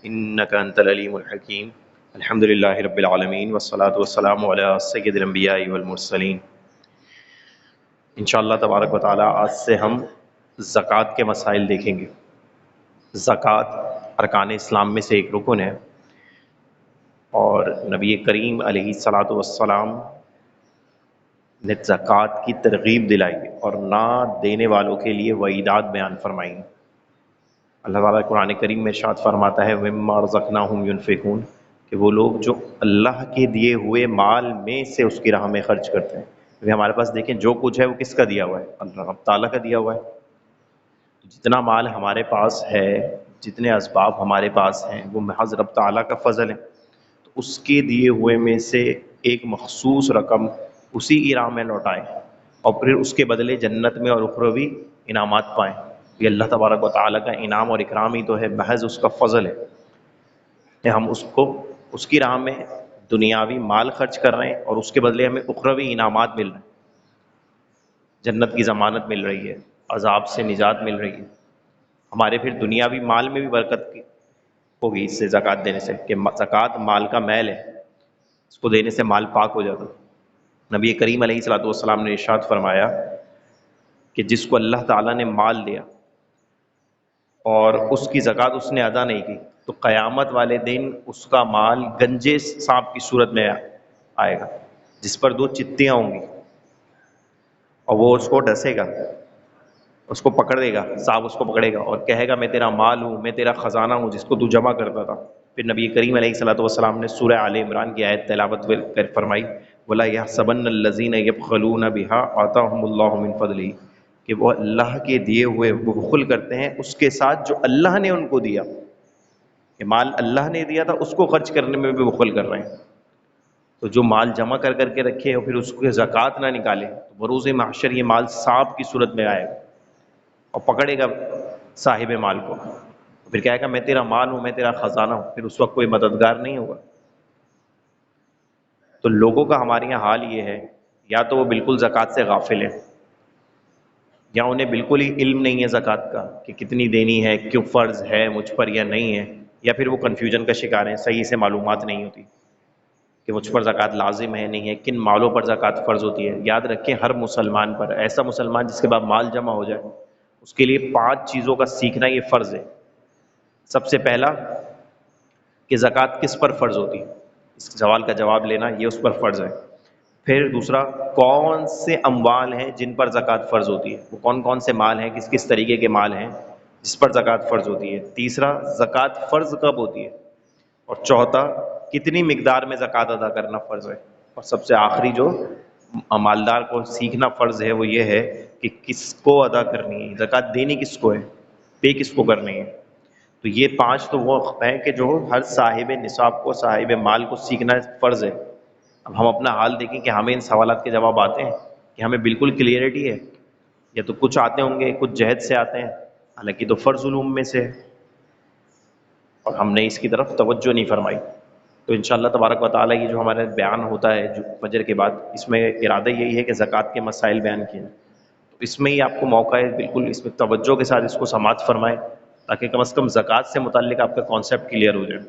إنك أنت العليم الحكيم. الحمد لله رب العالمين والصلاة والسلام على سيد الأنبياء والمرسلين. انشاءاللہ تبارک و تعالیٰ آج سے ہم زکوٰۃ کے مسائل دیکھیں گے. زکوٰۃ ارکان اسلام میں سے ایک رکن ہے، اور نبی کریم علیہ الصلاۃ والسلام نے زکوٰۃ کی ترغیب دلائی اور نہ دینے والوں کے لیے وعیدات بیان فرمائیں. اللہ تعالیٰ قرآن کریم میں ارشاد فرماتا ہے وَمِمَّا رَزَقْنَاهُمْ يُنْفِقُونَ، کہ وہ لوگ جو اللہ کے دیے ہوئے مال میں سے اس کی راہ میں خرچ کرتے ہیں. کیونکہ ہمارے پاس دیکھیں جو کچھ ہے وہ کس کا دیا ہوا ہے؟ اللہ تعالیٰ کا دیا ہوا ہے. جتنا مال ہمارے پاس ہے، جتنے اسباب ہمارے پاس ہیں، وہ محض رب تعالیٰ کا فضل ہے. تو اس کے دیے ہوئے میں سے ایک مخصوص رقم اسی کی راہ میں لوٹائیں اور پھر اس کے بدلے جنت میں اور اخروی انعامات پائیں. یہ اللہ تبارک و تعالیٰ کا انعام اور اکرام ہی تو ہے، محض اس کا فضل ہے کہ ہم اس کی راہ میں دنیاوی مال خرچ کر رہے ہیں اور اس کے بدلے ہمیں اخروی انعامات مل رہے ہیں. جنت کی ضمانت مل رہی ہے، عذاب سے نجات مل رہی ہے. ہمارے پھر دنیاوی مال میں بھی برکت ہوگی اس سے، زکوٰۃ دینے سے، کہ زکوٰۃ مال کا میل ہے، اس کو دینے سے مال پاک ہو جاتا. نبی کریم علیہ الصلوۃ والسلام نے ارشاد فرمایا کہ جس کو اللہ تعالیٰ نے مال دیا اور اس کی زکوٰۃ اس نے ادا نہیں کی تو قیامت والے دن اس کا مال گنجے سانپ کی صورت میں آئے گا، جس پر 2 چتیاں ہوں گی، اور وہ اس کو ڈسے گا، اس کو پکڑ دے گا، سانپ اس کو پکڑے گا اور کہے گا میں تیرا مال ہوں، میں تیرا خزانہ ہوں جس کو تو جمع کرتا تھا. پھر نبی کریم علیہ الصلوۃ والسلام نے سورہ آل عمران کی آیت تلاوت کر فرمائی وَلَا يَحْسَبَنَّ الَّذِينَ يَبْخَلُونَ بِهَا آتَاهُمُ اللَّهُ مِنْ فَضْلِهِ، کہ وہ اللہ کے دیے ہوئے وہ بخل کرتے ہیں اس کے ساتھ جو اللہ نے ان کو دیا. کہ مال اللہ نے دیا تھا اس کو خرچ کرنے میں بھی بخل کر رہے ہیں. تو جو مال جمع کر کے رکھے اور پھر اس کو زکوٰۃ نہ نکالے تو بروز محشر یہ مال سانپ کی صورت میں آئے گا اور پکڑے گا صاحب مال کو، پھر کہے گا میں تیرا مال ہوں، میں تیرا خزانہ ہوں. پھر اس وقت کوئی مددگار نہیں ہوگا. تو لوگوں کا ہمارے یہاں حال یہ ہے، یا تو وہ بالکل زکوٰۃ سے غافل ہیں، یا انہیں بالکل ہی علم نہیں ہے زکوٰۃ کا کہ کتنی دینی ہے، کیوں فرض ہے مجھ پر یا نہیں ہے، یا پھر وہ کنفیوژن کا شکار ہیں، صحیح سے معلومات نہیں ہوتی کہ مجھ پر زکوٰۃ لازم ہے نہیں ہے، کن مالوں پر زکوٰۃ فرض ہوتی ہے. یاد رکھیں ہر مسلمان پر، ایسا مسلمان جس کے بعد مال جمع ہو جائے، اس کے لیے 5 چیزوں کا سیکھنا یہ فرض ہے. سب سے پہلا کہ زکوٰۃ کس پر فرض ہوتی ہے، اس سوال کا جواب لینا یہ اس پر فرض ہے. پھر دوسرا کون سے اموال ہیں جن پر زکوٰۃ فرض ہوتی ہے، وہ کون کون سے مال ہیں، کس کس طریقے کے مال ہیں جس پر زکوٰۃ فرض ہوتی ہے. تیسرا زکوٰۃ فرض کب ہوتی ہے، اور چوتھا کتنی مقدار میں زکوٰۃ ادا کرنا فرض ہے. اور سب سے آخری جو مالدار کو سیکھنا فرض ہے وہ یہ ہے کہ کس کو ادا کرنی ہے، زکوٰۃ دینی کس کو ہے، پے کس کو کرنی ہے. تو یہ 5 تو وہ ہیں کہ جو ہر صاحب نصاب کو، صاحب مال کو سیکھنا فرض ہے. اب ہم اپنا حال دیکھیں کہ ہمیں ان سوالات کے جواب آتے ہیں کہ ہمیں بالکل کلیئرٹی ہے، یا تو کچھ آتے ہوں گے، کچھ جہد سے آتے ہیں، حالانکہ تو فرض علوم میں سے ہے اور ہم نے اس کی طرف توجہ نہیں فرمائی. تو انشاءاللہ تبارک و تعالیٰ یہ جو ہمارا بیان ہوتا ہے جو فجر کے بعد، اس میں ارادہ یہی ہے کہ زکوٰۃ کے مسائل بیان کیے ہیں. تو اس میں ہی آپ کو موقع ہے بالکل اس میں توجہ کے ساتھ اس کو سماعت فرمائیں، تاکہ کم از کم زکوٰۃ سے متعلق آپ کا کانسیپٹ کلیئر ہو جائے.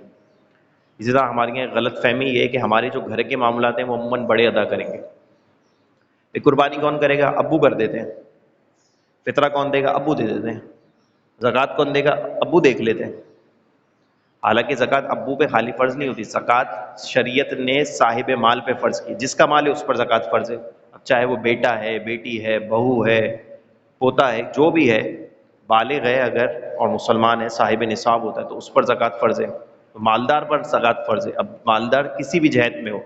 اسی طرح ہماری یہاں غلط فہمی یہ ہے کہ ہمارے جو گھر کے معاملات ہیں وہ عموماً بڑے ادا کریں گے. قربانی کون کرے گا؟ ابو کر دیتے ہیں. فطرہ کون دے گا؟ ابو دے دیتے ہیں. زکوٰۃ کون دے گا؟ ابو دیکھ لیتے ہیں. حالانکہ زکوٰۃ ابو پہ خالی فرض نہیں ہوتی، زکوٰۃ شریعت نے صاحب مال پہ فرض کی. جس کا مال ہے اس پر زکوٰۃ فرض ہے. اب چاہے وہ بیٹا ہے، بیٹی ہے، بہو ہے، پوتا ہے، جو بھی ہے، بالغ ہے اگر اور مسلمان ہے، صاحب نصاب ہوتا ہے تو اس پر زکوٰۃ فرض ہے. تو مالدار پر زکوٰۃ فرض ہے. اب مالدار کسی بھی جہت میں ہو،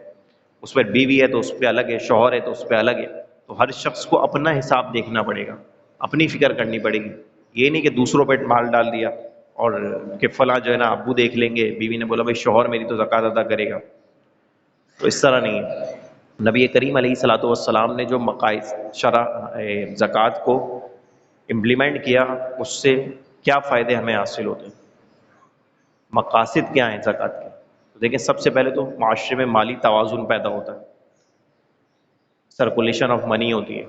اس پر بیوی ہے تو اس پہ الگ ہے، شوہر ہے تو اس پہ الگ ہے. تو ہر شخص کو اپنا حساب دیکھنا پڑے گا، اپنی فکر کرنی پڑے گی. یہ نہیں کہ دوسروں پہ مال ڈال دیا اور کہ فلاں جو ہے نا ابو دیکھ لیں گے، بیوی نے بولا بھائی شوہر میری تو زکوٰۃ ادا کرے گا. تو اس طرح نہیں ہے. نبی کریم علیہ الصلوۃ والسلام نے جو مقاصد شرع زکوٰۃ کو امپلیمنٹ کیا، اس سے کیا فائدے ہمیں حاصل ہوتے ہیں، مقاصد کیا ہیں زکوٰۃ کے. تو دیکھیں سب سے پہلے تو معاشرے میں مالی توازن پیدا ہوتا ہے، سرکولیشن آف منی ہوتی ہے.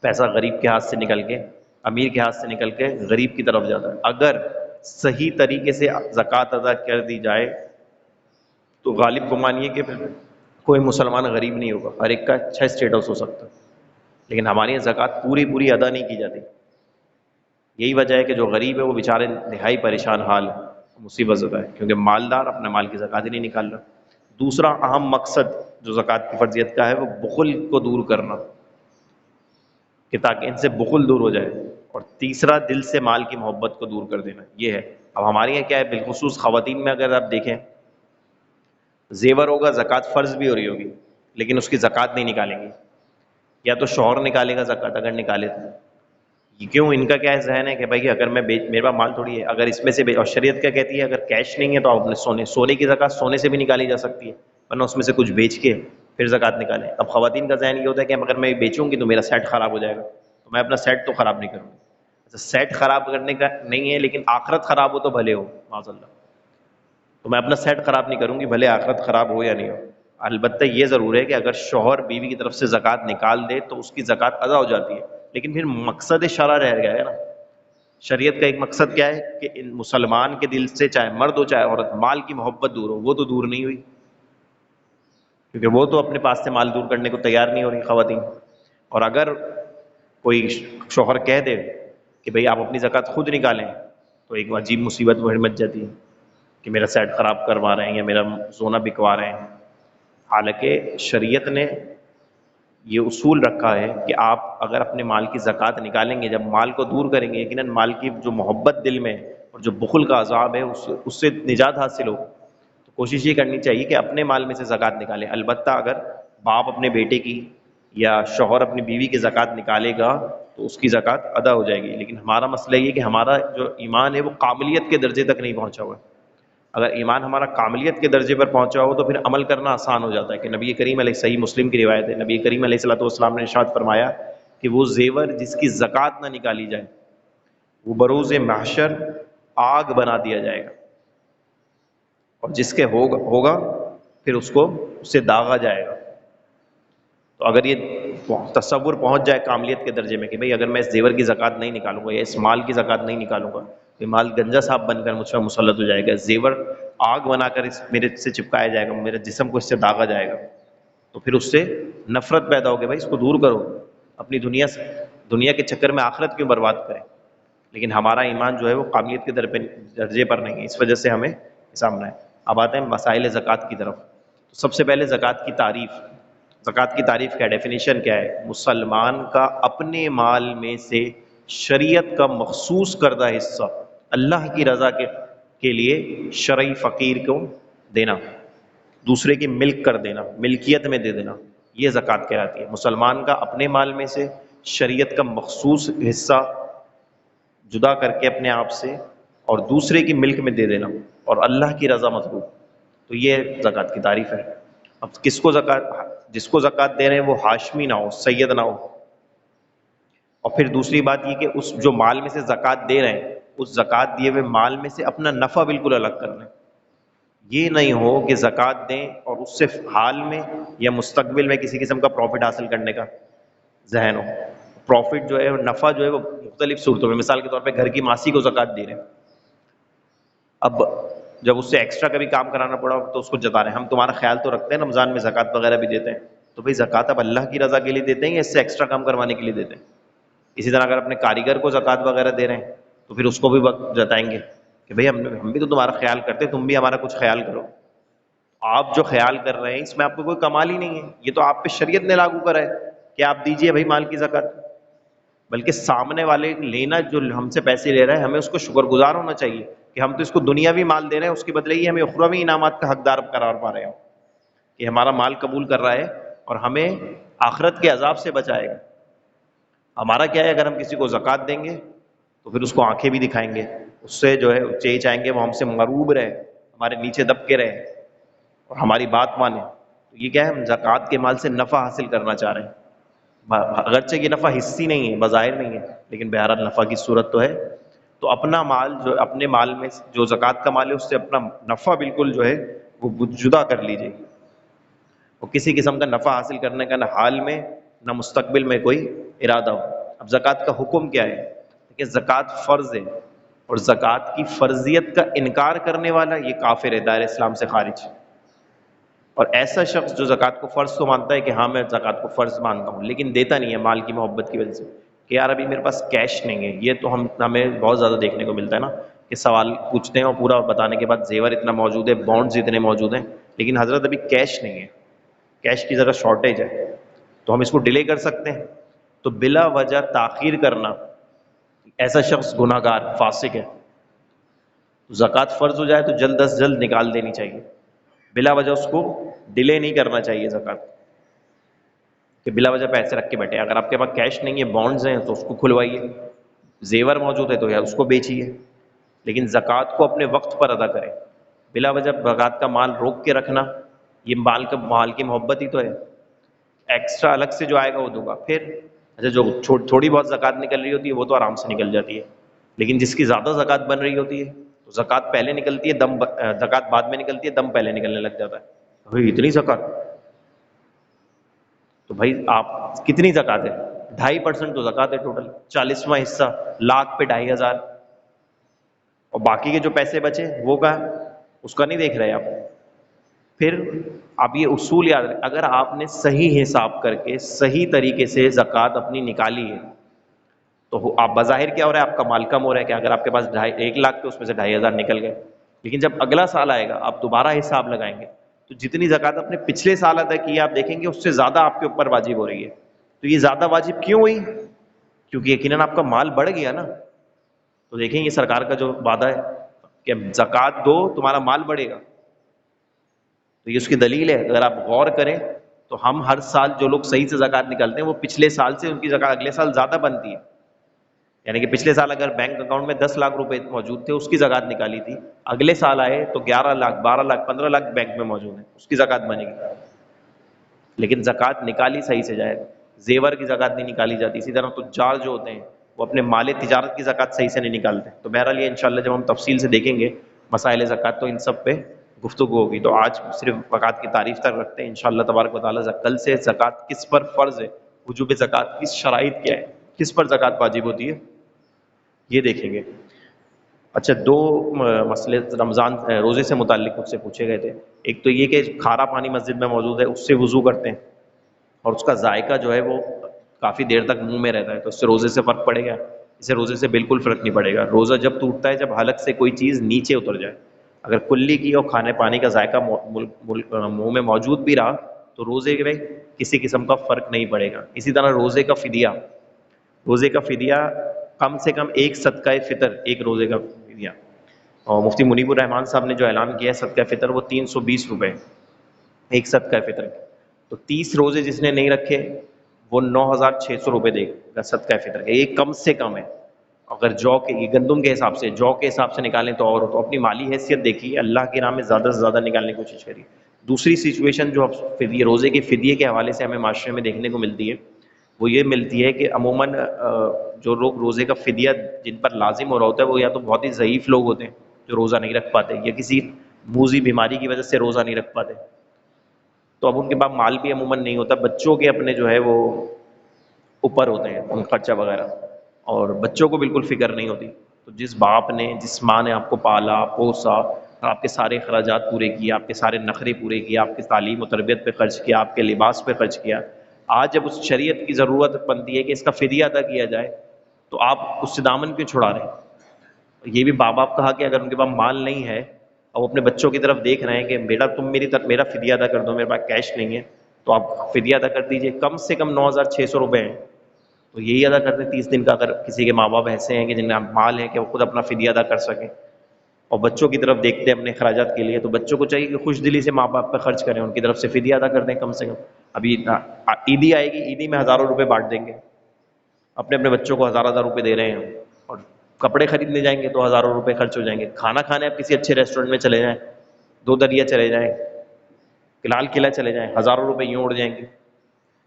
پیسہ غریب کے ہاتھ سے نکل کے، امیر کے ہاتھ سے نکل کے غریب کی طرف جاتا ہے. اگر صحیح طریقے سے زکوٰۃ ادا کر دی جائے تو غالب گمان یہ کہ پھر کوئی مسلمان غریب نہیں ہوگا، ہر ایک کا اچھا اسٹیٹس ہو سکتا ہے، لیکن ہمارے یہاں زکوٰۃ پوری ادا نہیں کی جاتی۔ یہی وجہ ہے کہ جو غریب ہے وہ بیچارے نہائی پریشان حال ہے، مصیبت زدہ ہے، کیونکہ مالدار اپنے مال کی زکوٰۃ ہی نہیں نکال رہا۔ دوسرا اہم مقصد جو زکوٰۃ کی فرضیت کا ہے وہ بخل کو دور کرنا، کہ تاکہ ان سے بخل دور ہو جائے، اور تیسرا دل سے مال کی محبت کو دور کر دینا، یہ ہے۔ اب ہمارے یہاں کیا ہے، بالخصوص خواتین میں اگر آپ دیکھیں، زیور ہوگا، زکوٰۃ فرض بھی ہو رہی ہوگی، لیکن اس کی زکوٰۃ نہیں نکالیں گی، یا تو شوہر نکالے گا زکوٰۃ اگر نکالے تو۔ یہ کیوں؟ ان کا کیا ہے ذہن ہے کہ بھائی اگر میں میرے پاس مال تھوڑی ہے، اگر اس میں سے اور شریعت کیا کہتی ہے، اگر کیش نہیں ہے تو آپ اپنے سونے کی زکوٰۃ سونے سے بھی نکالی جا سکتی ہے، ورنہ اس میں سے کچھ بیچ کے پھر زکوٰۃ نکالیں۔ اب خواتین کا ذہن یہ ہوتا ہے کہ اگر میں بیچوں گی تو میرا سیٹ خراب ہو جائے گا، تو میں اپنا سیٹ تو خراب نہیں کروں گا۔ سیٹ خراب کرنے کا نہیں ہے، لیکن آخرت خراب ہو تو بھلے ہو، معاذ اللہ، تو میں اپنا سیٹ خراب نہیں کروں گی، بھلے آخرت خراب ہو یا نہیں ہو۔ البتہ یہ ضرور ہے کہ اگر شوہر بیوی کی طرف سے زکوٰۃ نکال دے تو اس کی زکوٰۃ ادا ہو جاتی ہے، لیکن پھر مقصد شرع رہ گیا ہے نا۔ شریعت کا ایک مقصد کیا ہے کہ ان مسلمان کے دل سے، چاہے مرد ہو چاہے عورت، مال کی محبت دور ہو، وہ تو دور نہیں ہوئی، کیونکہ وہ تو اپنے پاس سے مال دور کرنے کو تیار نہیں ہو رہی خواتین۔ اور اگر کوئی شوہر کہہ دے کہ بھئی آپ اپنی زکوٰۃ خود نکالیں، تو ایک عجیب مصیبت مچ جاتی ہے کہ میرا سیٹ خراب کروا رہے ہیں یا میرا سونا بکوا رہے ہیں۔ حالانکہ شریعت نے یہ اصول رکھا ہے کہ آپ اگر اپنے مال کی زکوٰۃ نکالیں گے، جب مال کو دور کریں گے، یقیناً مال کی جو محبت دل میں اور جو بخل کا عذاب ہے اس سے نجات حاصل ہو، تو کوشش یہ کرنی چاہیے کہ اپنے مال میں سے زکوٰۃ نکالیں۔ البتہ اگر باپ اپنے بیٹے کی یا شوہر اپنی بیوی کی زکوٰۃ نکالے گا تو اس کی زکوٰۃ ادا ہو جائے گی، لیکن ہمارا مسئلہ یہ کہ ہمارا جو ایمان ہے وہ کاملیت کے درجے تک نہیں پہنچا ہوا ہے۔ اگر ایمان ہمارا کاملیت کے درجے پر پہنچا ہو تو پھر عمل کرنا آسان ہو جاتا ہے، کہ نبی کریم علیہ، صحیح مسلم کی روایت ہے، نبی کریم علیہ الصلوۃ والسلام نے ارشاد فرمایا کہ وہ زیور جس کی زکوٰۃ نہ نکالی جائے وہ بروز محشر آگ بنا دیا جائے گا، اور جس کے ہوگا پھر اس سے داغا جائے گا۔ تو اگر یہ تصور پہنچ جائے کاملیت کے درجے میں کہ بھئی اگر میں اس زیور کی زکوٰۃ نہیں نکالوں گا یا اس مال کی زکوٰۃ نہیں نکالوں گا، یہ مال گنجا صاحب بن کر مجھ پر مسلط ہو جائے گا، زیور آگ بنا کر میرے سے چپکایا جائے گا، میرے جسم کو اس سے داغا جائے گا، تو پھر اس سے نفرت پیدا ہوگی، بھائی اس کو دور کرو، اپنی دنیا کے چکر میں آخرت کیوں برباد کریں۔ لیکن ہمارا ایمان جو ہے وہ کاملیت کے درجے پر نہیں ہے، اس وجہ سے ہمیں سامنا ہے۔ اب آتے ہیں مسائل زکوٰۃ کی طرف۔ تو سب سے پہلے زکوٰۃ کی تعریف، زکوٰۃ کی تعریف کیا ہے، ڈیفینیشن کیا ہے؟ مسلمان کا اپنے مال میں سے شریعت کا مخصوص کردہ حصہ اللہ کی رضا کے لیے شرعی فقیر کو دینا، دوسرے کی ملک کر دینا، ملکیت میں دے دینا، یہ زکوٰۃ کہلاتی ہے۔ مسلمان کا اپنے مال میں سے شریعت کا مخصوص حصہ جدا کر کے اپنے آپ سے اور دوسرے کی ملک میں دے دینا، اور اللہ کی رضا مطلوب، تو یہ زکوٰۃ کی تعریف ہے۔ اب جس کو زکوٰۃ دے رہے ہیں وہ ہاشمی نہ ہو، سید نہ ہو، اور پھر دوسری بات یہ کہ اس جو مال میں سے زکوٰۃ دے رہے ہیں اس زکوٰۃ دیے ہوئے مال میں سے اپنا نفع بالکل الگ کر لیں۔ یہ نہیں ہو کہ زکوٰۃ دیں اور اس سے حال میں یا مستقبل میں کسی قسم کا پروفٹ حاصل کرنے کا ذہن ہو۔ پروفٹ جو ہے، نفع جو ہے، وہ مختلف صورتوں میں، مثال کے طور پہ گھر کی ماسی کو زکوٰۃ دے رہے ہیں، اب جب اس سے ایکسٹرا کبھی کام کرانا پڑا تو اس کو جتا رہے ہیں، ہم تمہارا خیال تو رکھتے ہیں، رمضان میں زکوٰۃ وغیرہ بھی دیتے ہیں، تو بھئی زکوٰۃ اب اللہ کی رضا کے لیے دیتے ہیں یا اس سے ایکسٹرا کام کروانے کے لیے دیتے ہیں؟ اسی طرح اگر اپنے کاریگر کو زکوٰۃ وغیرہ دے رہے ہیں تو پھر اس کو بھی وقت جتائیں گے کہ بھئی ہم بھی تو تمہارا خیال کرتے ہیں، تم بھی ہمارا کچھ خیال کرو۔ آپ جو خیال کر رہے ہیں اس میں آپ کو کوئی کمال ہی نہیں ہے، یہ تو آپ پہ شریعت نے لاگو کرا ہے کہ آپ دیجئے بھائی مال کی زکوٰۃ، بلکہ سامنے والے لینا جو ہم سے پیسے لے رہا ہے ہمیں اس کو شکر گزار ہونا چاہیے کہ ہم تو اس کو دنیاوی مال دے رہے ہیں، اس کے بدلے یہ ہمیں اخروی انعامات کا حقدار قرار پا رہے ہیں کہ ہمارا مال قبول کر رہا ہے اور ہمیں آخرت کے عذاب سے بچائے گا۔ ہمارا کیا ہے، اگر ہم کسی کو زکوٰۃ دیں گے تو پھر اس کو آنکھیں بھی دکھائیں گے، اس سے جو ہے چاہیں گے وہ ہم سے مغروب رہے، ہمارے نیچے دب کے رہے اور ہماری بات مانے۔ تو یہ کیا ہے، ہم زکوٰۃ کے مال سے نفع حاصل کرنا چاہ رہے ہیں، اگرچہ یہ نفع حصی نہیں ہے، بظاہر نہیں ہے، لیکن بہرحال نفع کی صورت تو ہے۔ تو اپنا مال جو اپنے مال میں جو زکوٰۃ کا مال ہے اس سے اپنا نفع بالکل جو ہے وہ جدا کر لیجیے، اور کسی قسم کا نفع حاصل کرنے کا نہ حال میں نہ مستقبل میں کوئی ارادہ ہو۔ اب زکوٰۃ کا حکم کیا ہے کہ زکوٰۃ فرض ہے، اور زکوٰۃ کی فرضیت کا انکار کرنے والا یہ کافر ہے، دائرہ اسلام سے خارج۔ اور ایسا شخص جو زکوٰۃ کو فرض تو مانتا ہے کہ ہاں میں زکوٰۃ کو فرض مانتا ہوں، لیکن دیتا نہیں ہے مال کی محبت کی وجہ سے کہ یار ابھی میرے پاس کیش نہیں ہے۔ یہ تو ہمیں بہت زیادہ دیکھنے کو ملتا ہے نا، کہ سوال پوچھتے ہیں اور پورا بتانے کے بعد زیور اتنا موجود ہے، بانڈز اتنے موجود ہیں، لیکن حضرت ابھی کیش نہیں ہے، کیش کی ذرا شارٹیج ہے، تو ہم اس کو ڈیلے کر سکتے ہیں۔ تو بلا وجہ تاخیر کرنا، ایسا شخص گناہ گار فاسق ہے۔ زکوٰۃ فرض ہو جائے تو جلد از جلد نکال دینی چاہیے، بلا وجہ اس کو ڈیلے نہیں کرنا چاہیے زکوٰۃ، کہ بلا وجہ پیسے رکھ کے بیٹھے۔ اگر آپ کے پاس کیش نہیں ہے، بانڈز ہیں، تو اس کو کھلوائیے، زیور موجود ہے تو یا اس کو بیچیے، لیکن زکوٰۃ کو اپنے وقت پر ادا کریں۔ بلا وجہ زکوٰۃ کا مال روک کے رکھنا، یہ مال کی محبت ہی تو ہے۔ ایکسٹرا الگ سے جو آئے گا وہ دوں گا، پھر اچھا جو تھوڑی بہت زکوٰۃ نکل رہی ہوتی ہے وہ تو آرام سے نکل جاتی ہے، لیکن جس کی زیادہ زکوٰۃ بن رہی ہوتی ہے تو زکوٰۃ پہلے نکلتی ہے، زکوٰۃ بعد میں نکلتی ہے، دم پہلے نکلنے لگ جاتا ہے۔ بھائی اتنی زکوٰۃ، تو بھائی آپ کتنی زکوٰۃ ہے؟ 2.5% تو زکوٰۃ ہے ٹوٹل، 40واں حصہ لاکھ پہ 2,500، اور باقی کے جو پیسے بچے وہ کا اس کا نہیں دیکھ رہے آپ۔ پھر آپ یہ اصول یاد رکھیں، اگر آپ نے صحیح حساب کر کے صحیح طریقے سے زکوٰۃ اپنی نکالی ہے تو آپ بظاہر کیا ہو رہا ہے، آپ کا مال کم ہو رہا ہے، کہ اگر آپ کے پاس 1 لاکھ تو اس میں سے 2,500 نکل گئے، لیکن جب اگلا سال آئے گا آپ دوبارہ حساب لگائیں گے تو جتنی زکوٰۃ آپ نے پچھلے سال ادا کی ہے آپ دیکھیں گے اس سے زیادہ آپ کے اوپر واجب ہو رہی ہے۔ تو یہ زیادہ واجب کیوں ہوئی؟ کیونکہ یقیناً آپ کا مال بڑھ گیا نا۔ تو دیکھیں یہ سرکار کا جو وعدہ ہے کہ زکوٰۃ دو تمہارا مال بڑھے گا، تو یہ اس کی دلیل ہے۔ اگر آپ غور کریں تو ہم ہر سال جو لوگ صحیح سے زکوٰۃ نکالتے ہیں وہ پچھلے سال سے ان کی زکوٰۃ اگلے سال زیادہ بنتی ہے۔ یعنی کہ پچھلے سال اگر بینک اکاؤنٹ میں 10 لاکھ روپے موجود تھے، اس کی زکوٰۃ نکالی تھی، اگلے سال آئے تو 11 لاکھ 12 لاکھ 15 لاکھ بینک میں موجود ہیں، اس کی زکوٰۃ بنے گی۔ لیکن زکوٰۃ نکالی صحیح سے جائے، زیور کی زکوٰۃ نہیں نکالی جاتی۔ اسی طرح تجار جو ہوتے ہیں وہ اپنے مال تجارت کی زکوٰۃ صحیح سے نہیں نکالتے۔ تو بہرحال یہ انشاءاللہ جب ہم تفصیل سے دیکھیں گے مسائل زکوٰۃ تو ان سب پہ گفتگو ہوگی۔ تو آج صرف زکوٰۃ کی تعریف تک رکھتے ہیں انشاءاللہ تبارک و تعالیٰ۔ کل سے زکوٰۃ کس پر فرض ہے، وجوب زکوٰۃ کی شرائط کیا ہے، کس پر زکوٰۃ واجب ہوتی ہے، یہ دیکھیں گے۔ اچھا، 2 مسئلے رمضان روزے سے متعلق مجھ سے پوچھے گئے تھے۔ ایک تو یہ کہ کھارا پانی مسجد میں موجود ہے، اس سے وضو کرتے ہیں اور اس کا ذائقہ جو ہے وہ کافی دیر تک منہ میں رہتا ہے، تو اس سے روزے سے فرق پڑے گا؟ اسے روزے سے بالکل فرق نہیں پڑے گا۔ روزہ جب ٹوٹتا ہے جب حلق سے کوئی چیز نیچے اتر جائے، اگر کلی کی اور کھانے پانی کا ذائقہ منہ میں موجود بھی رہا تو روزے میں کسی قسم کا فرق نہیں پڑے گا۔ اسی طرح روزے کا فدیہ، روزے کا فدیہ کم سے کم ایک صدقہ فطر، ایک روزے کا فدیہ، اور مفتی منیب الرحمان صاحب نے جو اعلان کیا ہے صدقہ فطر وہ 320 روپے ایک صدقہ فطر۔ تو 30 روزے جس نے نہیں رکھے وہ 9,600 روپے دے گا صدقہ فطر کے، یہ کم سے کم ہے۔ اگر جو کے یہ گندم کے حساب سے، جو کے حساب سے نکالیں تو اور تو اپنی مالی حیثیت دیکھیے، اللہ کی راہ میں زیادہ سے زیادہ نکالنے کی کوشش کریے۔ دوسری سچویشن جو فدیے روزے کے فدیے کے حوالے سے ہمیں معاشرے میں دیکھنے کو ملتی ہے وہ یہ ملتی ہے کہ عموماً جو لوگ روزے کا فدیہ جن پر لازم ہو رہا ہوتا ہے وہ یا تو بہت ہی ضعیف لوگ ہوتے ہیں جو روزہ نہیں رکھ پاتے، یا کسی موذی بیماری کی وجہ سے روزہ نہیں رکھ پاتے، تو اب ان کے پاس مال بھی عموماً نہیں ہوتا، بچوں کے اپنے جو ہے وہ اوپر ہوتے ہیں ان خرچہ وغیرہ، اور بچوں کو بالکل فکر نہیں ہوتی۔ تو جس باپ نے، جس ماں نے آپ کو پالا پوسا، آپ کے سارے اخراجات پورے کیے، آپ کے سارے نخرے پورے کیے، آپ کی تعلیم و تربیت پہ خرچ کیا، آپ کے لباس پہ خرچ کیا، آج جب اس شریعت کی ضرورت بنتی ہے کہ اس کا فدیہ ادا کیا جائے تو آپ اس سے دامن کیوں چھڑا رہے ہیں؟ یہ بھی ماں باپ کہا کہ اگر ان کے پاس مال نہیں ہے اور وہ اپنے بچوں کی طرف دیکھ رہے ہیں کہ بیٹا تم میرا فدیہ ادا کر دو، میرے پاس کیش نہیں ہے تو آپ فدیہ ادا کر دیجئے، کم سے کم 9,600 روپے ہیں، تو یہی ادا کرتے ہیں 30 دن کا۔ اگر کسی کے ماں باپ ایسے ہیں کہ جن کا مال ہے کہ وہ خود اپنا فدیہ ادا کر سکیں اور بچوں کی طرف دیکھتے ہیں اپنے اخراجات کے لیے، تو بچوں کو چاہیے کہ خوش دلی سے ماں باپ پہ خرچ کریں، ان کی طرف سے فدیہ ادا کر دیں کم سے کم۔ ابھی عیدی آئے گی، عیدی میں ہزاروں روپے بانٹ دیں گے، اپنے بچوں کو 1,000 روپے دے رہے ہیں، اور کپڑے خریدنے جائیں گے تو ہزاروں روپے خرچ ہو جائیں گے، کھانا کھانے آپ کسی اچھے ریسٹورینٹ میں چلے جائیں، 2 دریا چلے جائیں، لال قلعہ چلے جائیں، ہزاروں روپے یوں اڑ جائیں گے،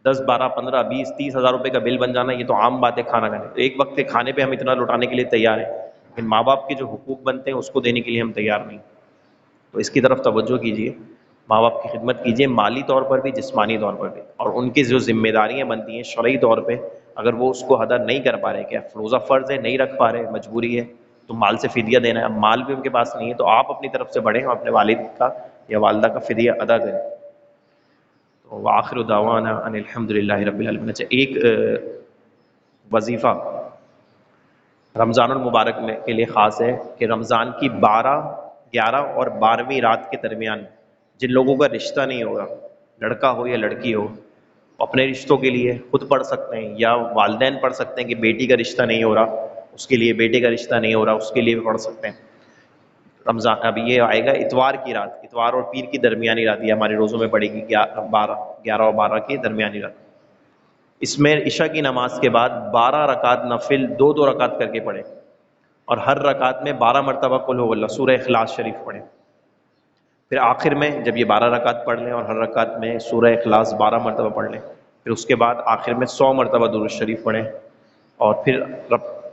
10 12 15 20 30 ہزار روپے کا بل بن جانا، یہ تو عام بات ہے کھانا کھانے۔ تو ایک وقت کے کھانے پہ ہم اتنا لوٹانے کے لیے تیار ہیں، لیکن ماں باپ کے جو حقوق بنتے ہیں اس کو دینے کے لیے ہم تیار نہیں۔ تو اس کی طرف توجہ کیجیے، ماں باپ کی خدمت کیجیے، مالی طور پر بھی جسمانی طور پر بھی، اور ان کی جو ذمہ داریاں بنتی ہیں شرعی طور پہ اگر وہ اس کو ادا نہیں کر پا رہے، کہ روزہ فرض ہے نہیں رکھ پا رہے، مجبوری ہے، تو مال سے فدیہ دینا ہے. اب مال بھی ان کے پاس نہیں ہے تو آپ اپنی طرف سے بڑھیں اور اپنے والد کا یا والدہ کا فدیہ ادا کریں. تو وآخر دعوانا ان الحمد للہ رب العالمین. اچھا ایک وظیفہ رمضان المبارک میں کے لیے خاص ہے کہ رمضان کی 11 اور 12ویں رات کے درمیان جن لوگوں کا رشتہ نہیں ہوگا، لڑکا ہو یا لڑکی ہو، اپنے رشتوں کے لیے خود پڑھ سکتے ہیں یا والدین پڑھ سکتے ہیں کہ بیٹی کا رشتہ نہیں ہو رہا اس کے لیے، بیٹے کا رشتہ نہیں ہو رہا اس کے لیے بھی پڑھ سکتے ہیں. رمضان اب یہ آئے گا اتوار کی رات، اتوار اور پیر کی درمیانی رات، یہ ہمارے روزوں میں پڑے گی 11 اور 12 کی درمیانی رات. اس میں عشاء کی نماز کے بعد 12 رکعت نفل 2 رکعت کر کے پڑھیں اور ہر رکعت میں 12 مرتبہ قل هو اللہ سورہ اخلاص شریف پڑھیں. پھر آخر میں جب یہ 12 رکعت پڑھ لیں اور ہر رکعت میں سورہ اخلاص 12 مرتبہ پڑھ لیں، پھر اس کے بعد آخر میں 100 مرتبہ درود شریف پڑھیں اور پھر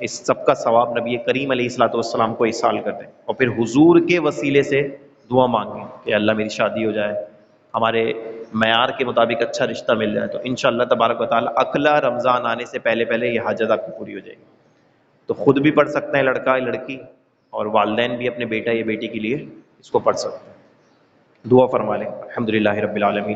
اس سب کا ثواب نبی کریم علیہ الصلوۃ والسلام کو ایصال کر دیں. اور پھر حضور کے وسیلے سے دعا مانگیں کہ اللہ میری شادی ہو جائے، ہمارے معیار کے مطابق اچھا رشتہ مل جائے، تو انشاءاللہ تبارک و تعالیٰ اگلا رمضان آنے سے پہلے پہلے یہ حاجت آپ کی پوری ہو جائے گی. تو خود بھی پڑھ سکتے ہیں لڑکا یا لڑکی، اور والدین بھی اپنے بیٹا یا بیٹی کے لیے اس کو پڑھ سکتے ہیں. دعا فرما لیں. الحمدللہ رب العالمین.